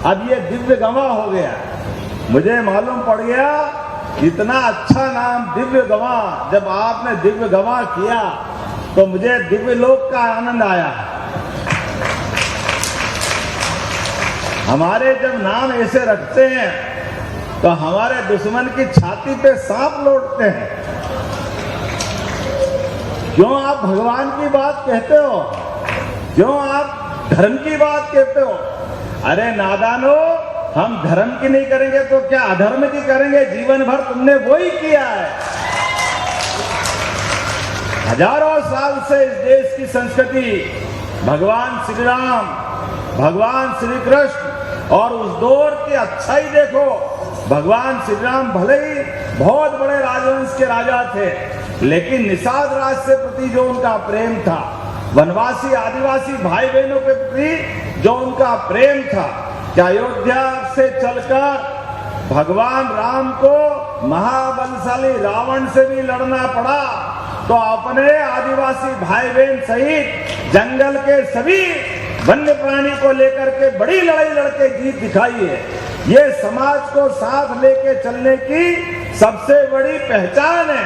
अब ये दिव्य गवाह हो गया। मुझे मालूम पड़ गया इतना अच्छा नाम दिव्य गवाह, जब आपने दिव्य गवाह किया तो मुझे दिव्य लोक का आनंद आया। हमारे जब नाम ऐसे रखते हैं तो हमारे दुश्मन की छाती पे सांप लौटते हैं। क्यों आप भगवान की बात कहते हो? क्यों आप धर्म की बात कहते हो? अरे नादानो, हम धर्म की नहीं करेंगे तो क्या अधर्म की करेंगे? जीवन भर तुमने वो ही किया है। हजारों साल से इस देश की संस्कृति भगवान श्री राम, भगवान श्री कृष्ण और उस दौर की अच्छाई देखो। भगवान श्री राम भले ही बहुत बड़े राजवंश के राजा थे, लेकिन निषाद राज से प्रति जो उनका प्रेम था, वनवासी आदिवासी भाई बहनों के प्रति जो उनका प्रेम था, क्या अयोध्या से चलकर भगवान राम को महाबलशाली रावण से भी लड़ना पड़ा तो अपने आदिवासी भाई बहन सहित जंगल के सभी वन्य प्राणी को लेकर के बड़ी लड़ाई लड़के जीत दिखाई है। ये समाज को साथ लेके चलने की सबसे बड़ी पहचान है।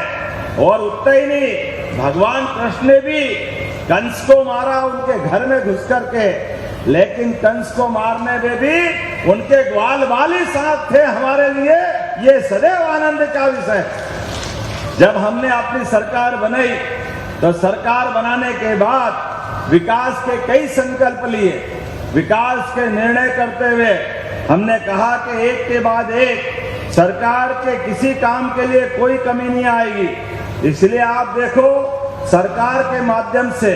और उतना ही नहीं, भगवान कृष्ण ने भी कंस को मारा उनके घर में घुस करके, लेकिन कंस को मारने में भी उनके ग्वाल वाली साथ थे हमारे लिए। ये सदैव आनंद का विषय। जब हमने अपनी सरकार बनाई तो सरकार बनाने के बाद विकास के कई संकल्प लिए। विकास के निर्णय करते हुए हमने कहा कि एक के बाद एक सरकार के किसी काम के लिए कोई कमी नहीं आएगी। इसलिए आप देखो, सरकार के माध्यम से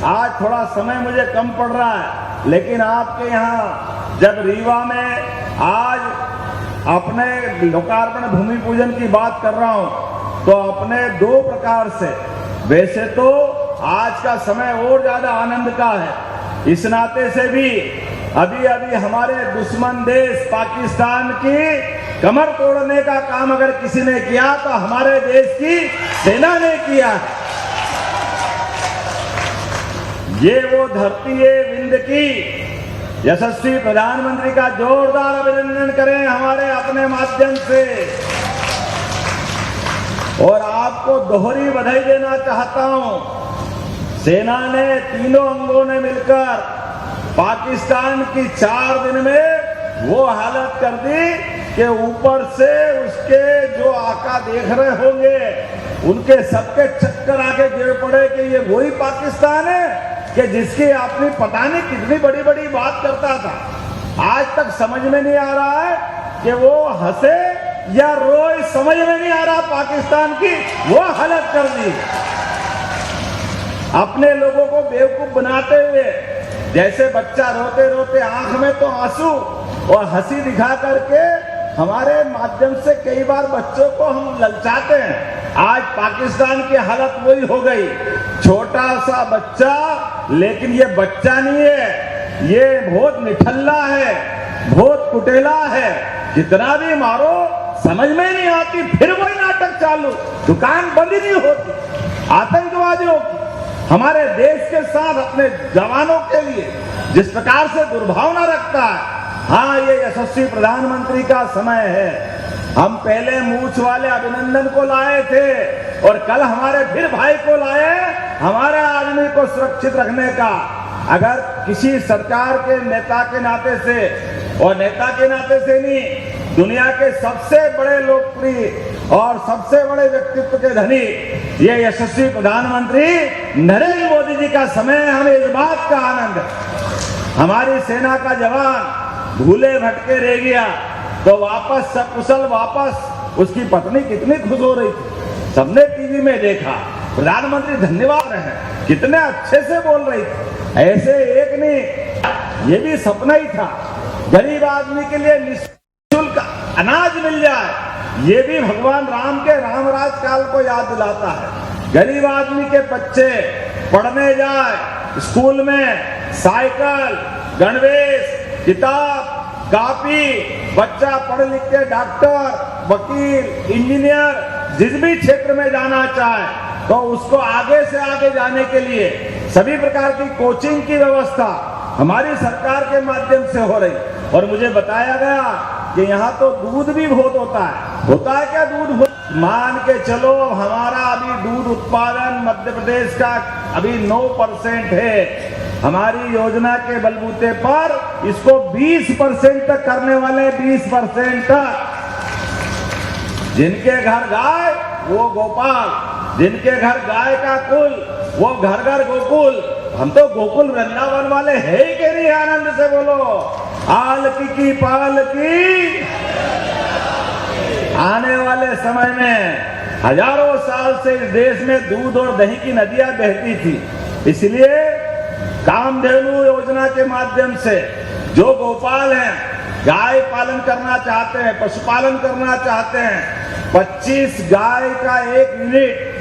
आज थोड़ा समय मुझे कम पड़ रहा है, लेकिन आपके यहाँ जब रीवा में आज अपने लोकार्पण भूमि पूजन की बात कर रहा हूँ तो अपने दो प्रकार से, वैसे तो आज का समय और ज्यादा आनंद का है, इस नाते से भी अभी अभी हमारे दुश्मन देश पाकिस्तान की कमर तोड़ने का काम अगर किसी ने किया तो हमारे देश की सेना ने किया है। ये वो धरती है विंध्य की। यशस्वी प्रधानमंत्री का जोरदार अभिनंदन करें हमारे अपने माध्यम से। और आपको दोहरी बधाई देना चाहता हूं। सेना ने तीनों अंगों ने मिलकर पाकिस्तान की 4 दिन में वो हालत कर दी कि ऊपर से उसके जो आका देख रहे होंगे उनके सबके चक्कर आके गिर पड़े कि ये वही पाकिस्तान है कि जिसकी आपने पता नहीं कितनी बड़ी बड़ी बात करता था। आज तक समझ में नहीं आ रहा है कि वो हंसे या रोए, समझ में नहीं आ रहा। पाकिस्तान की वो हालत कर दी। अपने लोगों को बेवकूफ बनाते हुए, जैसे बच्चा रोते रोते आंख में तो आंसू और हंसी दिखा करके हमारे माध्यम से कई बार बच्चों को हम ललचाते हैं। आज पाकिस्तान की हालत वही हो गई। छोटा सा बच्चा, लेकिन ये बच्चा नहीं है, ये बहुत निठल्ला है, बहुत कुटेला है। जितना भी मारो समझ में नहीं आती, फिर वही नाटक चालू, दुकान बंद ही नहीं होती। आतंकवादियों की हमारे देश के साथ अपने जवानों के लिए जिस प्रकार से दुर्भावना रखता है, हाँ, ये यशस्वी प्रधानमंत्री का समय है। हम पहले मूछ वाले अभिनंदन को लाए थे और कल हमारे फिर भाई को लाए, हमारे आदमी को सुरक्षित रखने का। अगर किसी सरकार के नेता के नाते से, और नेता के नाते से नहीं, दुनिया के सबसे बड़े लोकप्रिय और सबसे बड़े व्यक्तित्व के धनी ये यशस्वी प्रधानमंत्री नरेंद्र मोदी जी का समय है। हमें इस बात का आनंद है। हमारी सेना का जवान भूले भटके रह गया तो वापस सकुशल वापस, उसकी पत्नी कितनी खुश हो रही थी, सबने टीवी में देखा। प्रधानमंत्री धन्यवाद रहे, कितने अच्छे से बोल रही थी। ऐसे एक नहीं, ये भी सपना ही था गरीब आदमी के लिए निःशुल्क अनाज मिल जाए। ये भी भगवान राम के रामराज काल को याद दिलाता है। गरीब आदमी के बच्चे पढ़ने जाए, स्कूल में साइकिल, गणवेश, किताब, कॉपी, बच्चा पढ़ लिख के डॉक्टर, वकील, इंजीनियर जिस भी क्षेत्र में जाना चाहे तो उसको आगे से आगे जाने के लिए सभी प्रकार की कोचिंग की व्यवस्था हमारी सरकार के माध्यम से हो रही। और मुझे बताया गया कि यहाँ तो दूध भी बहुत होता है क्या दूध? मान के चलो हमारा अभी दूध उत्पादन मध्य प्रदेश का अभी 9% है। हमारी योजना के बलबूते पर इसको 20% तक करने वाले, 20% तक। जिनके घर गाय वो गोपाल, जिनके घर गाय का कुल वो घर घर गोकुल। हम तो गोकुल वृंदावन वाले है ही के नहीं? आनंद से बोलो आलकी की पालकी। आने वाले समय में हजारों साल से इस देश में दूध और दही की नदियां बहती थी। इसलिए कामधेनु योजना के माध्यम से जो गोपाल हैं, गाय पालन करना चाहते हैं, पशुपालन करना चाहते हैं, 25 गाय का 1 यूनिट,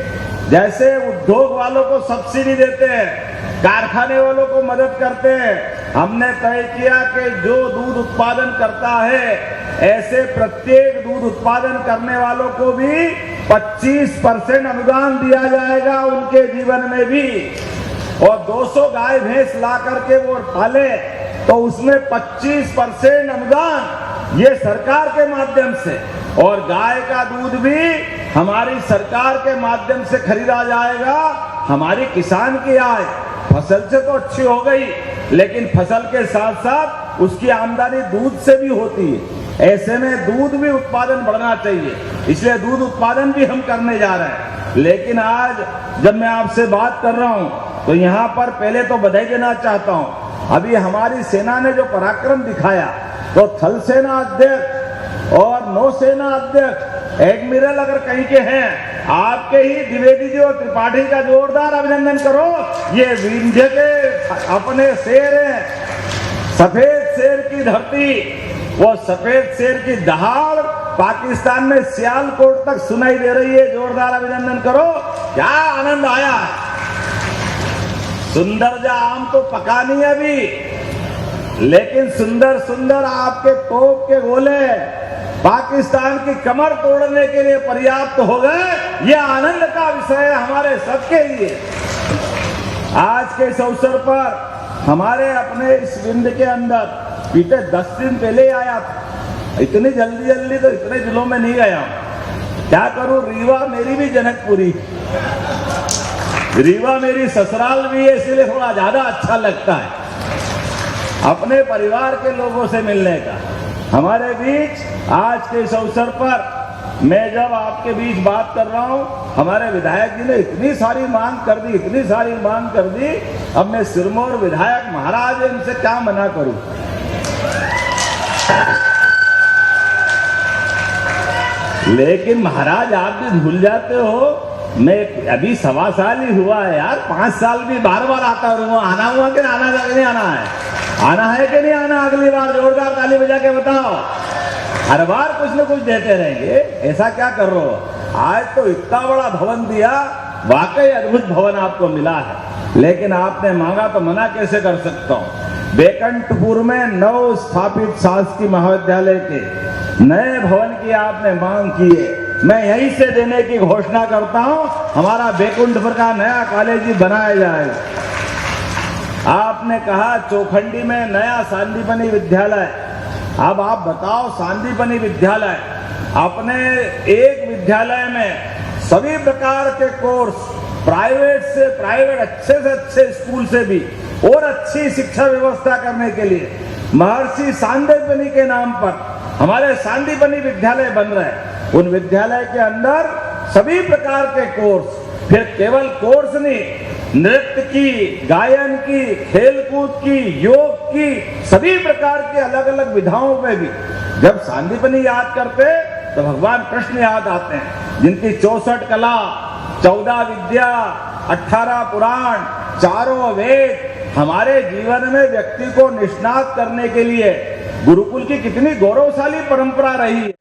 जैसे उद्योग वालों को सब्सिडी देते हैं, कारखाने वालों को मदद करते हैं, हमने तय किया कि जो दूध उत्पादन करता है ऐसे प्रत्येक दूध उत्पादन करने वालों को भी 25% अनुदान दिया जाएगा उनके जीवन में भी। और 200 गाय भैंस ला करके वो पाले तो उसमें 25% अनुदान ये सरकार के माध्यम से, और गाय का दूध भी हमारी सरकार के माध्यम से खरीदा जाएगा। हमारी किसान की आय फसल से तो अच्छी हो गई, लेकिन फसल के साथ साथ उसकी आमदनी दूध से भी होती है। ऐसे में दूध भी उत्पादन बढ़ना चाहिए, इसलिए दूध उत्पादन भी हम करने जा रहे हैं। लेकिन आज जब मैं आपसे बात कर रहा हूं तो यहाँ पर पहले तो बधाई देना चाहता हूं। अभी हमारी सेना ने जो पराक्रम दिखाया तो थल सेना अध्यक्ष और नौसेना अध्यक्ष एडमिरल अगर कहीं के हैं, आपके ही द्विवेदी जी और त्रिपाठी का जोरदार अभिनंदन करो। ये विंध्य के अपने शेर हैं, सफेद शेर की धरती, वो सफेद शेर की दहाड़ पाकिस्तान में सियालकोट तक सुनाई दे रही है। जोरदार अभिनंदन करो, क्या आनंद आया है। सुंदर जा आम तो पका नहीं अभी, लेकिन सुंदर सुंदर आपके तोप के गोले पाकिस्तान की कमर तोड़ने के लिए पर्याप्त हो गए। ये आनंद का विषय है हमारे सबके लिए। आज के इस अवसर पर हमारे अपने इस विंध्य के अंदर बीते 10 दिन पहले आया था। इतनी जल्दी तो इतने जिलों में नहीं गया। क्या करूं, रीवा मेरी भी जनकपुरी, रीवा मेरी ससुराल भी है, इसलिए थोड़ा ज्यादा अच्छा लगता है अपने परिवार के लोगों से मिलने का। हमारे बीच आज के इस अवसर पर मैं जब आपके बीच बात कर रहा हूं, हमारे विधायक जी ने इतनी सारी मांग कर दी, अब मैं सिरमौर विधायक महाराज इनसे क्या मना करूं। लेकिन महाराज आप भी भूल जाते हो, मैं अभी 1.25 साल ही हुआ है यार, 5 साल भी बार आता रहूंगा। आना हुआ कि आना नहीं आना है? आना है कि नहीं आना? अगली बार जोरदार ताली बजा के बताओ। हर बार कुछ न कुछ देते रहेंगे, ऐसा क्या कर रहे हो? आज तो इतना बड़ा भवन दिया, वाकई अद्भुत भवन आपको मिला है, लेकिन आपने मांगा तो मना कैसे कर सकता हूं। बेकंठपुर में नव स्थापित शासकीय महाविद्यालय के नए भवन की आपने मांग की है, मैं यहीं से देने की घोषणा करता हूं। हमारा बेकुंठपुर का नया कॉलेज ही बनाया जाएगा। आपने कहा चौखंडी में नया सांदीपनी विद्यालय। अब आप बताओ, सांदीपनी विद्यालय अपने एक विद्यालय में सभी प्रकार के कोर्स, प्राइवेट से प्राइवेट, अच्छे से अच्छे स्कूल से भी और अच्छी शिक्षा व्यवस्था करने के लिए महर्षि सांदीपनी के नाम पर हमारे सांदीपनी विद्यालय बन रहे हैं। उन विद्यालय के अंदर सभी प्रकार के कोर्स, फिर केवल कोर्स नहीं, नृत्य की, गायन की, खेलकूद की, योग की, सभी प्रकार के अलग अलग विधाओं में भी जब सांदीपनी याद करते तो भगवान कृष्ण याद आते हैं, जिनकी 64 कला, 14 विद्या, 18 पुराण, 4 वेद हमारे जीवन में व्यक्ति को निष्णात करने के लिए गुरुकुल की कितनी गौरवशाली परंपरा रही है।